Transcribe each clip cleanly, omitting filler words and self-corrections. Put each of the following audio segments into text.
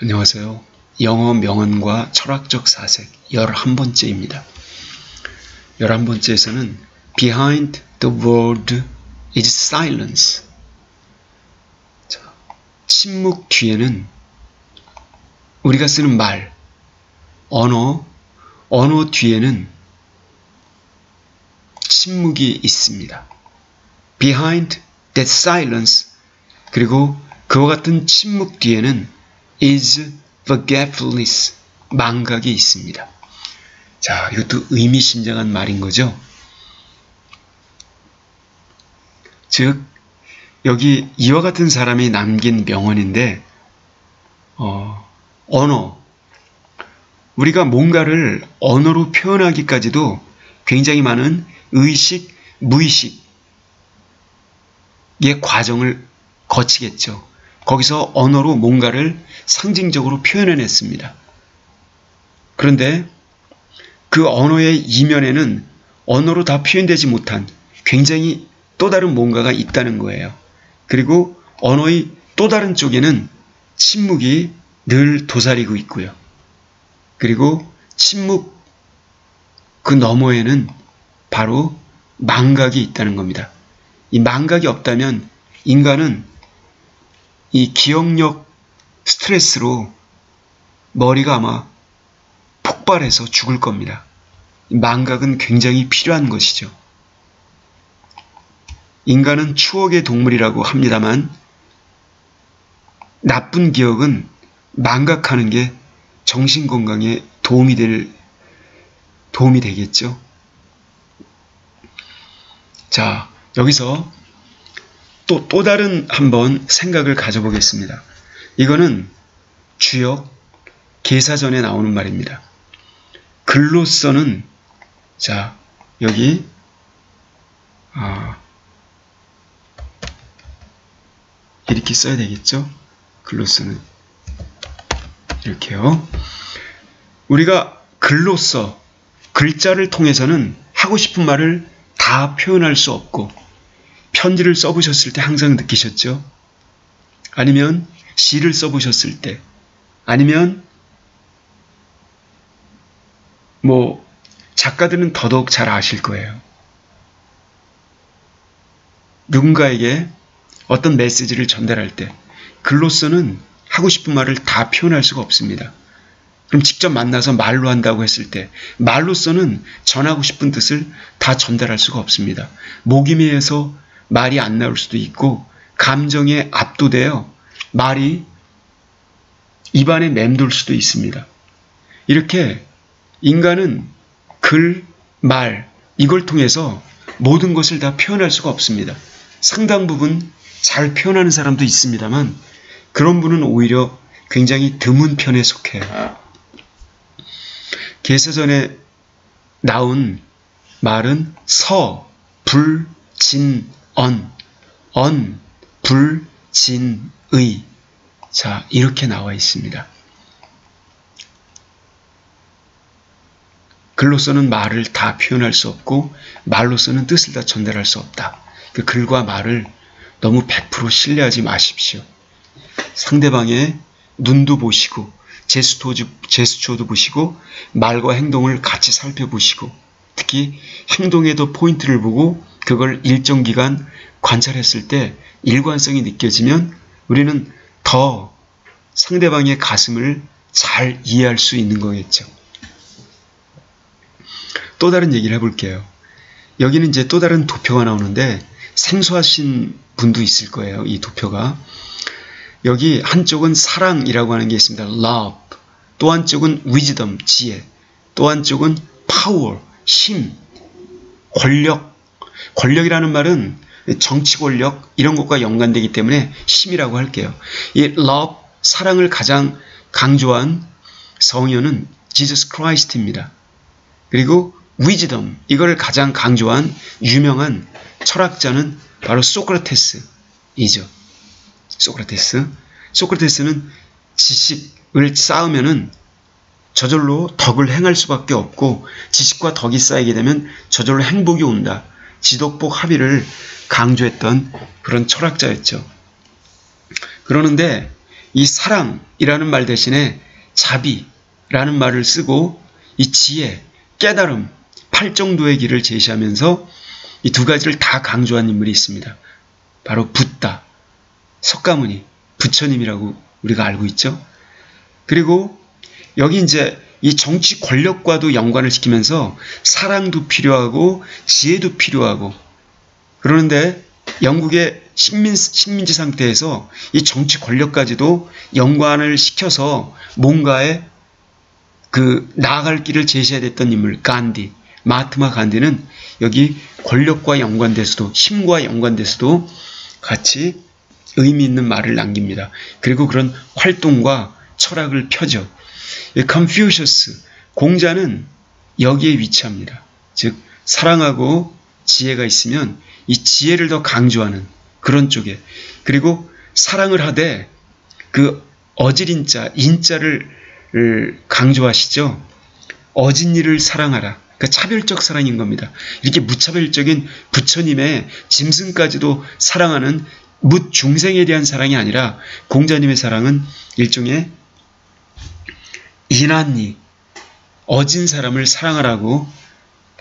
안녕하세요. 영어 명언과 철학적 사색 11번째입니다. 11번째에서는 Behind the word is silence. 자, 침묵 뒤에는 우리가 쓰는 말, 언어 뒤에는 침묵이 있습니다. Behind that silence, 그리고 그와 같은 침묵 뒤에는 is forgetfulness, 망각이 있습니다. 자, 이것도 의미심장한 말인 거죠. 즉, 여기 이와 같은 사람이 남긴 명언인데, 언어, 우리가 뭔가를 언어로 표현하기까지도 굉장히 많은 의식, 무의식의 과정을 거치겠죠. 거기서 언어로 뭔가를 상징적으로 표현해냈습니다. 그런데 그 언어의 이면에는 언어로 다 표현되지 못한 굉장히 또 다른 뭔가가 있다는 거예요. 그리고 언어의 또 다른 쪽에는 침묵이 늘 도사리고 있고요. 그리고 침묵 그 너머에는 바로 망각이 있다는 겁니다. 이 망각이 없다면 인간은 이 기억력 스트레스로 머리가 아마 폭발해서 죽을 겁니다. 망각은 굉장히 필요한 것이죠. 인간은 추억의 동물이라고 합니다만 나쁜 기억은 망각하는 게 정신건강에 도움이 되겠죠. 자, 여기서 또 다른 한번 생각을 가져보겠습니다. 이거는 주역, 계사전에 나오는 말입니다. 글로서는, 자, 여기, 이렇게 써야 되겠죠? 글로서는. 이렇게요. 우리가 글로서, 글자를 통해서는 하고 싶은 말을 다 표현할 수 없고, 편지를 써보셨을 때 항상 느끼셨죠? 아니면 시를 써보셨을 때, 아니면 작가들은 더더욱 잘 아실 거예요. 누군가에게 어떤 메시지를 전달할 때 글로서는 하고 싶은 말을 다 표현할 수가 없습니다. 그럼 직접 만나서 말로 한다고 했을 때 말로서는 전하고 싶은 뜻을 다 전달할 수가 없습니다. 목이 메어서 말이 안 나올 수도 있고 감정에 압도되어 말이 입안에 맴돌 수도 있습니다. 이렇게 인간은 글, 말 이걸 통해서 모든 것을 다 표현할 수가 없습니다. 상당 부분 잘 표현하는 사람도 있습니다만 그런 분은 오히려 굉장히 드문 편에 속해요. 계사전에 나온 말은 서, 불, 진, 언, 불, 진, 의. 자, 이렇게 나와 있습니다. 글로서는 말을 다 표현할 수 없고 말로서는 뜻을 다 전달할 수 없다. 그 글과 말을 너무 100% 신뢰하지 마십시오. 상대방의 눈도 보시고 제스처도 보시고 말과 행동을 같이 살펴보시고 특히 행동에도 포인트를 보고 그걸 일정 기간 관찰했을 때 일관성이 느껴지면 우리는 더 상대방의 가슴을 잘 이해할 수 있는 거겠죠. 또 다른 얘기를 해볼게요. 여기는 이제 또 다른 도표가 나오는데 생소하신 분도 있을 거예요. 이 도표가. 여기 한쪽은 사랑이라고 하는 게 있습니다. love. 또 한쪽은 wisdom, 지혜. 또 한쪽은 power, 힘, 권력. 권력이라는 말은 정치 권력 이런 것과 연관되기 때문에 힘이라고 할게요. 이 love, 사랑을 가장 강조한 성현은 Jesus Christ입니다. 그리고 wisdom, 이걸 가장 강조한 유명한 철학자는 바로 소크라테스이죠. 소크라테스는 지식을 쌓으면은 저절로 덕을 행할 수밖에 없고 지식과 덕이 쌓이게 되면 저절로 행복이 온다. 지덕복 합의를 강조했던 그런 철학자였죠. 그러는데 이 사랑이라는 말 대신에 자비라는 말을 쓰고 이 지혜, 깨달음, 팔정도의 길을 제시하면서 이 두 가지를 다 강조한 인물이 있습니다. 바로 붓다, 석가모니, 부처님이라고 우리가 알고 있죠. 그리고 여기 이제 이 정치 권력과도 연관을 시키면서 사랑도 필요하고 지혜도 필요하고, 그러는데 영국의 식민지 상태에서 이 정치 권력까지도 연관을 시켜서 뭔가에 나아갈 길을 제시해야 됐던 인물, 간디, 마하트마 간디는 여기 권력과 연관돼서도, 힘과 연관돼서도 같이 의미 있는 말을 남깁니다. 그리고 그런 활동과 철학을 펴죠. 컨퓨셔스, 공자는 여기에 위치합니다. 즉 사랑하고 지혜가 있으면 이 지혜를 더 강조하는 그런 쪽에, 그리고 사랑을 하되 그 어질인자, 인자를 강조하시죠. 어진이를 사랑하라. 그러니까 차별적 사랑인 겁니다. 이렇게 무차별적인 부처님의 짐승까지도 사랑하는 묻중생에 대한 사랑이 아니라 공자님의 사랑은 일종의 인한니, 어진 사람을 사랑하라고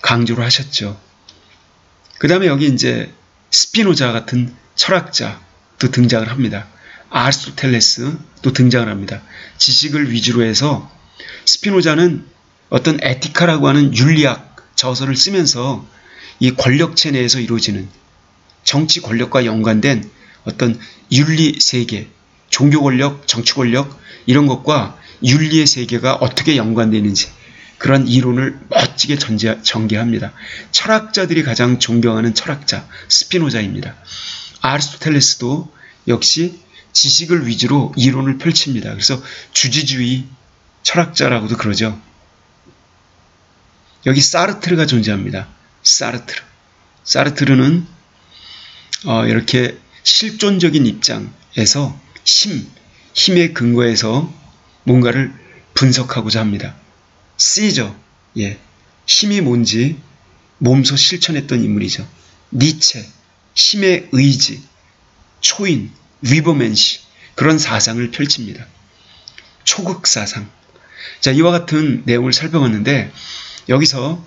강조를 하셨죠. 그 다음에 여기 이제 스피노자 같은 철학자도 등장을 합니다. 아리스토텔레스도 등장을 합니다. 지식을 위주로 해서 스피노자는 어떤 에티카라고 하는 윤리학 저서를 쓰면서 이 권력체 내에서 이루어지는 정치 권력과 연관된 어떤 윤리 세계, 종교 권력, 정치 권력 이런 것과 윤리의 세계가 어떻게 연관되는지 그런 이론을 멋지게 전개합니다. 철학자들이 가장 존경하는 철학자 스피노자입니다. 아리스토텔레스도 역시 지식을 위주로 이론을 펼칩니다. 그래서 주지주의 철학자라고도 그러죠. 여기 사르트르가 존재합니다. 사르트르는 이렇게 실존적인 입장에서 힘에 근거해서 뭔가를 분석하고자 합니다. 시저, 힘이 뭔지 몸소 실천했던 인물이죠. 니체, 힘의 의지, 초인, 위버맨시, 그런 사상을 펼칩니다. 초극 사상. 자, 이와 같은 내용을 살펴봤는데 여기서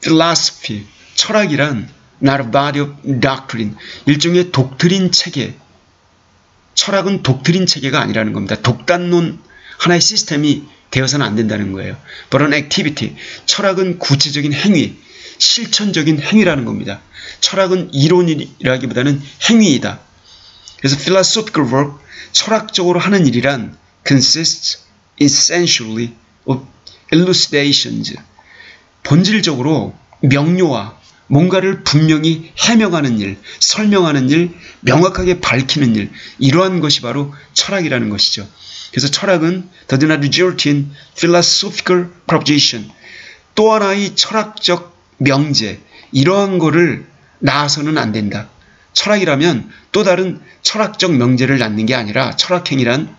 philosophy, 철학이란 not a body of doctrine, 일종의 독트린 체계. 철학은 독트린 체계가 아니라는 겁니다. 독단론 하나의 시스템이 되어서는 안 된다는 거예요. But an activity, 철학은 구체적인 행위, 실천적인 행위라는 겁니다. 철학은 이론이라기보다는 행위이다. 그래서 philosophical work, 철학적으로 하는 일이란 consists essentially of elucidations, 본질적으로 명료화, 뭔가를 분명히 해명하는 일, 설명하는 일, 명확하게 밝히는 일, 이러한 것이 바로 철학이라는 것이죠. 그래서 철학은 does not result in philosophical proposition, 또 하나의 철학적 명제, 이러한 거를 낳아서는 안 된다. 철학이라면 또 다른 철학적 명제를 낳는 게 아니라 철학행위란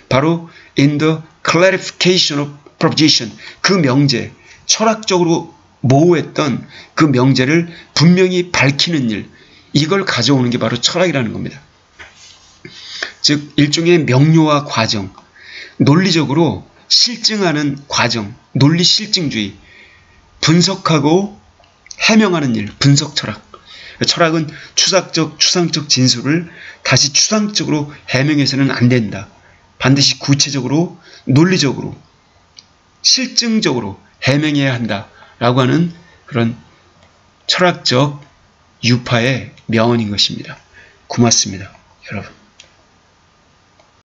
바로 in the clarification of proposition, 그 명제, 철학적으로 모호했던 그 명제를 분명히 밝히는 일, 이걸 가져오는 게 바로 철학이라는 겁니다. 즉 일종의 명료화 과정, 논리적으로 실증하는 과정, 논리 실증주의, 분석하고 해명하는 일, 분석 철학. 철학은 추상적 진술을 다시 추상적으로 해명해서는 안 된다. 반드시 구체적으로, 논리적으로, 실증적으로 해명해야 한다라고 하는 그런 철학적 유파의 명언인 것입니다. 고맙습니다, 여러분.